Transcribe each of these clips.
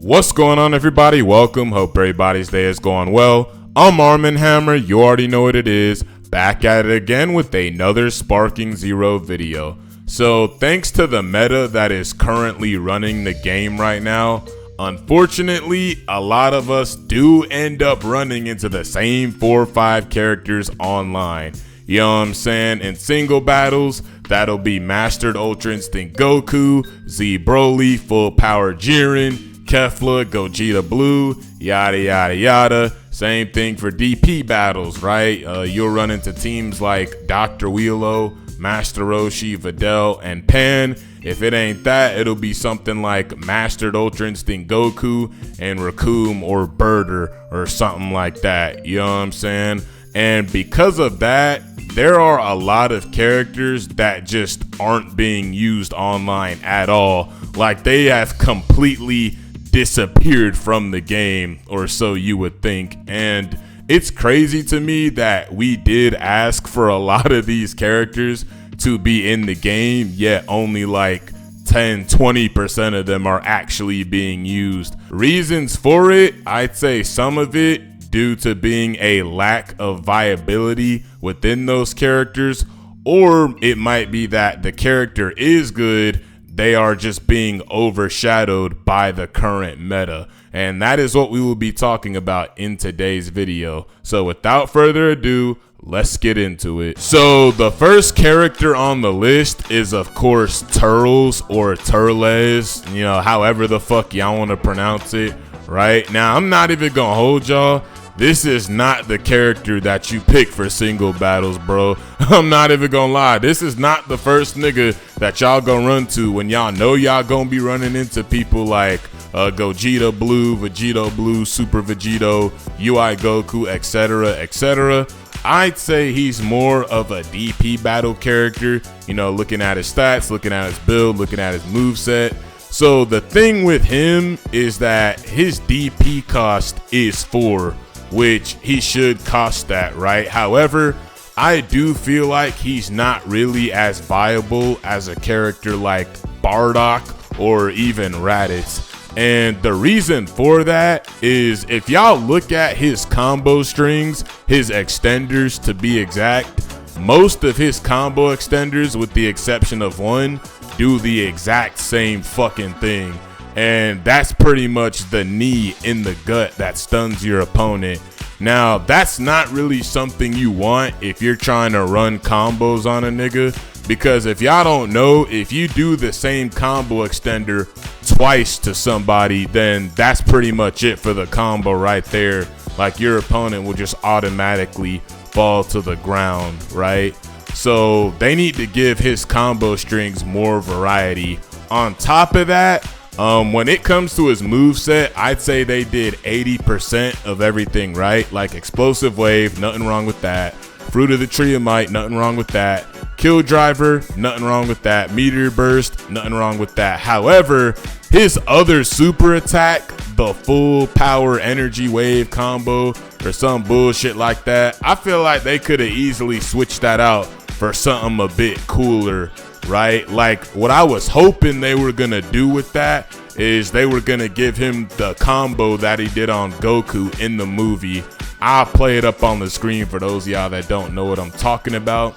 What's going on, everybody? Welcome. Hope everybody's day is going well. I'm Armin Hammer. You already know what it is. Back at it again with another Sparking Zero video. So thanks to the meta that is currently running the game right now, unfortunately, a lot of us do end up running into the same 4 or 5 characters online. You know what I'm saying? In single battles, that'll be Mastered Ultra Instinct Goku, Z Broly, Full Power Jiren, Kefla, Gogeta Blue, yada yada yada. Same thing for DP battles, right? You'll run into teams like Dr. Wheelo, Master Roshi, Videl, and Pan. If it ain't that, it'll be something like Mastered Ultra Instinct Goku and Raccoon or Birder or something like that. You know what I'm saying? And because of that, there are a lot of characters that just aren't being used online at all. Like, they have completely disappeared from the game, or so you would think. And it's crazy to me that we did ask for a lot of these characters to be in the game, yet only like 10-20% of them are actually being used. Reasons for it, I'd say some of it due to being a lack of viability within those characters, or it might be that the character is good, they are just being overshadowed by the current meta. And that is what we will be talking about in today's video. So without further ado, let's get into it. So the first character on the list is, of course, Turles or Turles, you know, however the fuck y'all want to pronounce it. Right now, I'm not even gonna hold y'all. This is not the character that you pick for single battles, bro. I'm not even gonna lie. This is not the first nigga that y'all gonna run to when y'all know y'all gonna be running into people like Gogeta Blue, Vegito Blue, Super Vegito, UI Goku, etc, etc. I'd say he's more of a DP battle character, you know, looking at his stats, looking at his build, looking at his moveset. So the thing with him is that his DP cost is 4, which he should cost that, right? However, I do feel like he's not really as viable as a character like Bardock or even Raditz. And the reason for that is, if y'all look at his combo strings, his extenders to be exact, most of his combo extenders, with the exception of one, do the exact same fucking thing. And that's pretty much the knee in the gut that stuns your opponent. Now, that's not really something you want if you're trying to run combos on a nigga, because if y'all don't know, if you do the same combo extender twice to somebody, then that's pretty much it for the combo right there. Like, your opponent will just automatically fall to the ground, right? So they need to give his combo strings more variety. On top of that, when it comes to his moveset, I'd say they did 80% of everything right. Like Explosive Wave, nothing wrong with that. Fruit of the Tree of Might, nothing wrong with that. Kill Driver, nothing wrong with that. Meteor Burst, nothing wrong with that. However, his other super attack, the Full Power Energy Wave combo or some bullshit like that, I feel like they could have easily switched that out for something a bit cooler, right? Like, what I was hoping they were gonna do with that is they were gonna give him the combo that he did on Goku in the movie. I'll play it up on the screen for those of y'all that don't know what I'm talking about.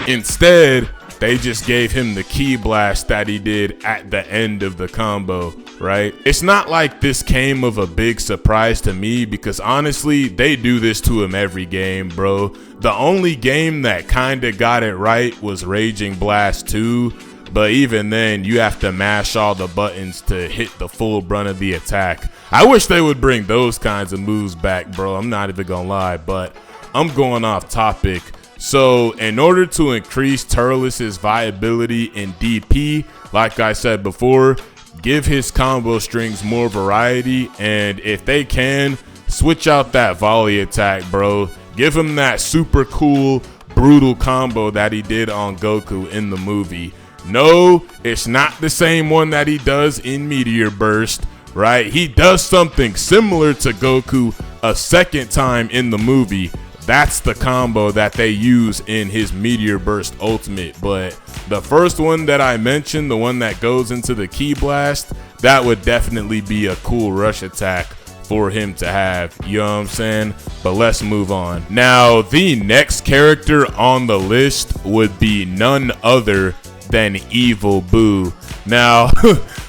Instead, they just gave him the Ki Blast that he did at the end of the combo, right? It's not like this came of a big surprise to me, because honestly, they do this to him every game, bro. The only game that kinda got it right was Raging Blast 2, but even then, you have to mash all the buttons to hit the full brunt of the attack. I wish they would bring those kinds of moves back, bro. I'm not even gonna lie, but I'm going off topic. So in order to increase Turles' viability in DP, like I said before, give his combo strings more variety, and if they can, switch out that volley attack, bro. Give him that super cool, brutal combo that he did on Goku in the movie. No, it's not the same one that he does in Meteor Burst, right? He does something similar to Goku a second time in the movie. That's the combo that they use in his Meteor Burst Ultimate. But the first one that I mentioned, the one that goes into the Ki Blast, that would definitely be a cool rush attack for him to have, you know what I'm saying? But let's move on. Now, the next character on the list would be none other than Evil Buu. Now,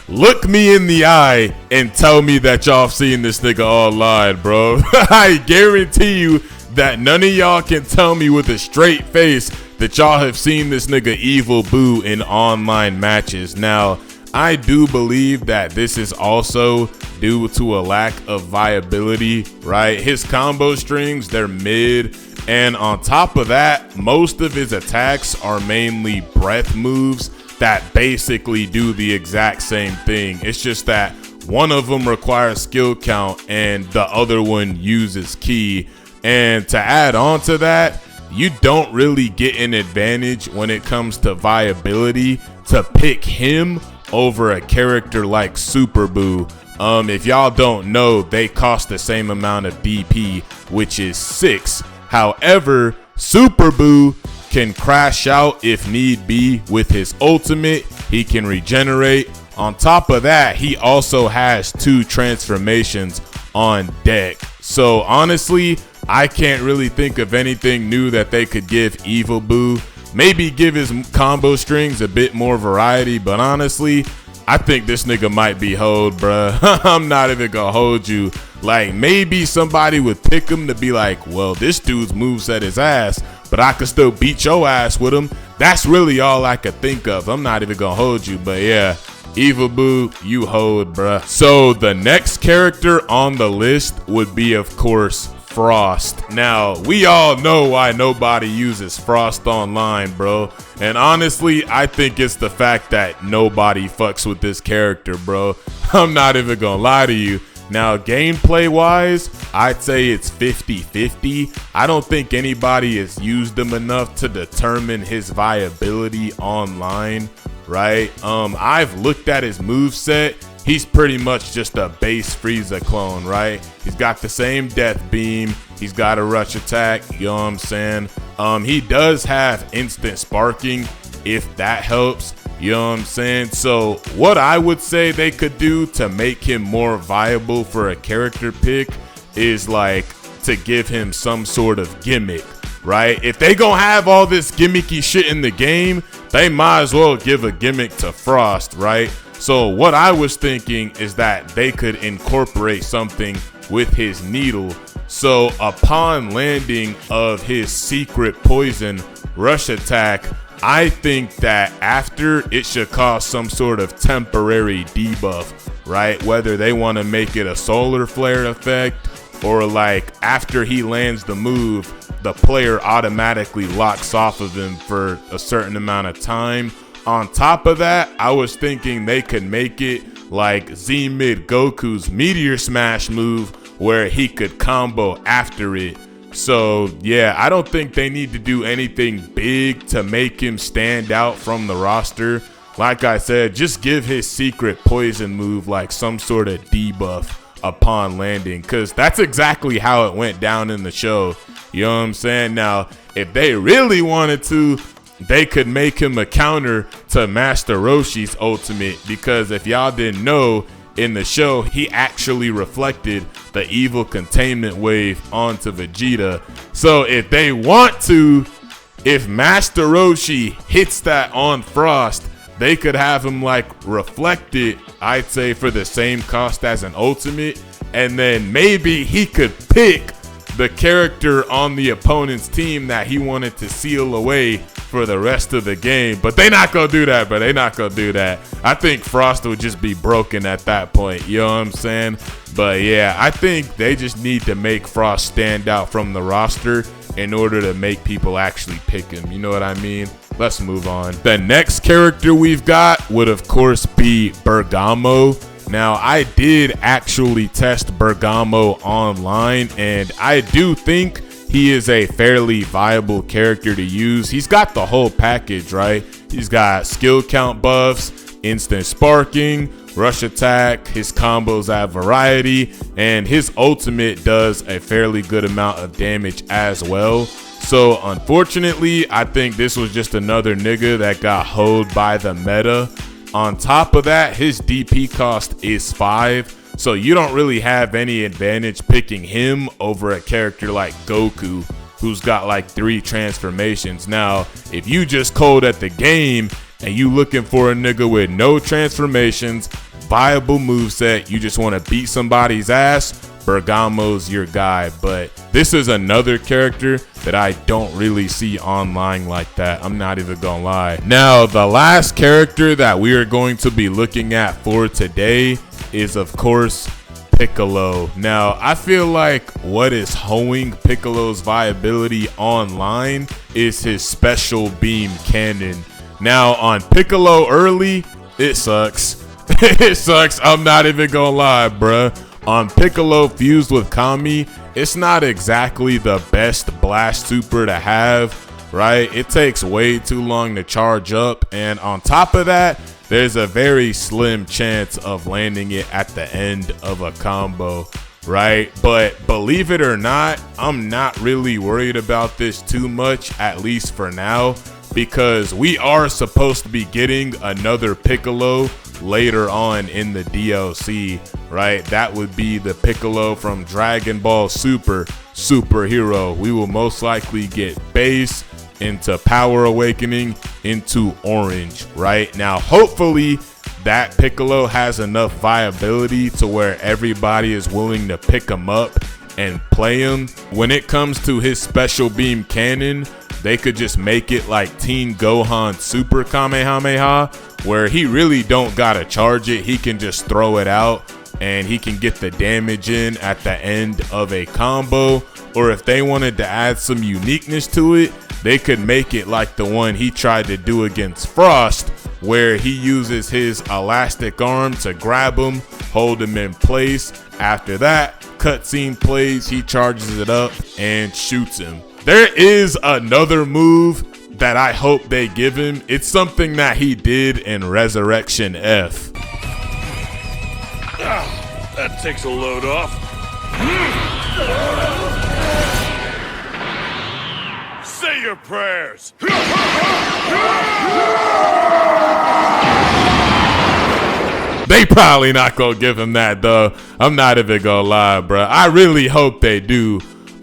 look me in the eye and tell me that y'all seen this nigga online, bro. I guarantee you that none of y'all can tell me with a straight face that y'all have seen this nigga Evil Buu in online matches. Now, I do believe that this is also due to a lack of viability, right? His combo strings, they're mid, and on top of that, most of his attacks are mainly breath moves that basically do the exact same thing. It's just that one of them requires skill count and the other one uses ki. And to add on to that, you don't really get an advantage when it comes to viability to pick him over a character like Super Buu. If y'all don't know, they cost the same amount of DP, which is 6. However, Super Buu can crash out if need be with his ultimate. He can regenerate. On top of that, he also has 2 transformations on deck. So honestly, I can't really think of anything new that they could give Evil Buu. Maybe give his combo strings a bit more variety, but honestly, I think this nigga might be hold, bruh. I'm not even gonna hold you. Like, maybe somebody would pick him to be like, well, this dude's moveset is ass, but I could still beat your ass with him. That's really all I could think of. I'm not even gonna hold you, but yeah, Evil Buu, you hold, bruh. So the next character on the list would be, of course, Frost. Now, we all know why nobody uses Frost online, bro. And honestly, I think it's the fact that nobody fucks with this character, bro. I'm not even gonna lie to you. Now, gameplay wise, I'd say it's 50-50. I don't think anybody has used him enough to determine his viability online, right? I've looked at his moveset. He's pretty much just a base Frieza clone, right? He's got the same death beam. He's got a rush attack, you know what I'm saying? He does have instant sparking, if that helps, you know what I'm saying? So what I would say they could do to make him more viable for a character pick is like to give him some sort of gimmick, right? If they gonna have all this gimmicky shit in the game, they might as well give a gimmick to Frost, right? So what I was thinking is that they could incorporate something with his needle. So upon landing of his secret poison rush attack, I think that after it should cause some sort of temporary debuff, right? Whether they want to make it a solar flare effect or like after he lands the move, the player automatically locks off of him for a certain amount of time. On top of that, I was thinking they could make it like Z-Mid Goku's Meteor Smash move where he could combo after it. So yeah, I don't think they need to do anything big to make him stand out from the roster. Like I said, just give his secret poison move like some sort of debuff upon landing, because that's exactly how it went down in the show. You know what I'm saying? Now, if they really wanted to, they could make him a counter to Master Roshi's ultimate, because if y'all didn't know, in the show, he actually reflected the evil containment wave onto Vegeta. So if they want to, if Master Roshi hits that on Frost, they could have him like reflect it, I'd say for the same cost as an ultimate, and then maybe he could pick the character on the opponent's team that he wanted to seal away for the rest of the game. But they not gonna do that, bro. They not gonna do that. I think Frost would just be broken at that point, you know what I'm saying? But yeah, I think they just need to make Frost stand out from the roster in order to make people actually pick him, you know what I mean? Let's move on. The next character we've got would of course be Bergamo. Now, I did actually test Bergamo online, and I do think he is a fairly viable character to use. He's got the whole package, right? He's got skill count buffs, instant sparking, rush attack, his combos add variety, and his ultimate does a fairly good amount of damage as well. So unfortunately, I think this was just another nigga that got hoed by the meta. On top of that, his DP cost is 5, so you don't really have any advantage picking him over a character like Goku, who's got like 3 transformations. Now, if you just cold at the game and you looking for a nigga with no transformations, viable moveset, you just want to beat somebody's ass, Bergamo's your guy. But this is another character that I don't really see online like that. I'm not even gonna lie. Now, the last character that we are going to be looking at for today is, of course, Piccolo. Now, I feel like what is hoeing Piccolo's viability online is his special beam cannon. Now, on Piccolo early, it sucks. It sucks. I'm not even gonna lie, bruh. On Piccolo fused with Kami, it's not exactly the best blast super to have, right? It takes way too long to charge up, and on top of that, there's a very slim chance of landing it at the end of a combo, right? But believe it or not, I'm not really worried about this too much, at least for now, because we are supposed to be getting another Piccolo later on in the DLC, right? That would be the Piccolo from Dragon Ball Superhero. We will most likely get base into Power Awakening into Orange, right? Now, hopefully that Piccolo has enough viability to where everybody is willing to pick him up and play him. When it comes to his special beam cannon, they could just make it like Teen Gohan Super Kamehameha, where he really don't gotta charge it. He can just throw it out and he can get the damage in at the end of a combo. Or if they wanted to add some uniqueness to it, they could make it like the one he tried to do against Frost, where he uses his elastic arm to grab him, hold him in place. After that, cutscene plays, he charges it up and shoots him. There is another move that I hope they give him. It's something that he did in Resurrection F. That takes a load off. Say your prayers. They probably not gonna give him that though. I'm not even gonna lie, bro. I really hope they do,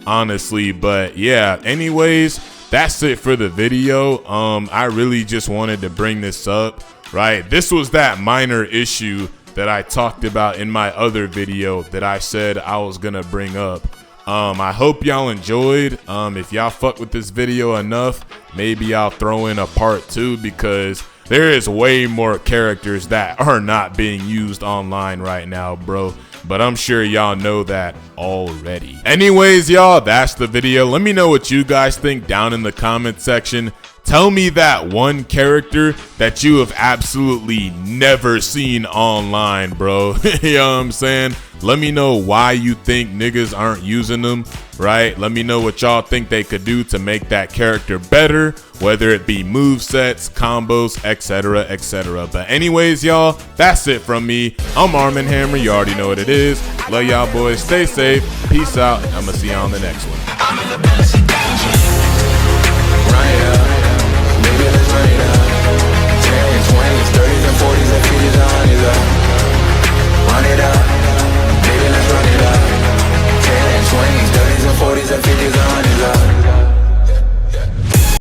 honestly. But yeah, anyways, that's it for the video. I really just wanted to bring this up, right? This was that minor issue that I talked about in my other video that I said I was gonna bring up. I hope y'all enjoyed. If y'all fuck with this video enough, maybe I'll throw in a part 2, because there is way more characters that are not being used online right now, bro. But I'm sure y'all know that already. Anyways, y'all, that's the video. Let me know what you guys think down in the comment section. Tell me that one character that you have absolutely never seen online, bro. You know what I'm saying? Let me know why you think niggas aren't using them, right? Let me know what y'all think they could do to make that character better, whether it be movesets, combos, etc, etc. But anyways, y'all, that's it from me. I'm Armin Hammer. You already know what it is. Love y'all boys. Stay safe. Peace out. I'm gonna see y'all on the next one. Baby, let's run it up. 10s, 20s, 30s, and 40s, and 50s, and 100s up. Run it up.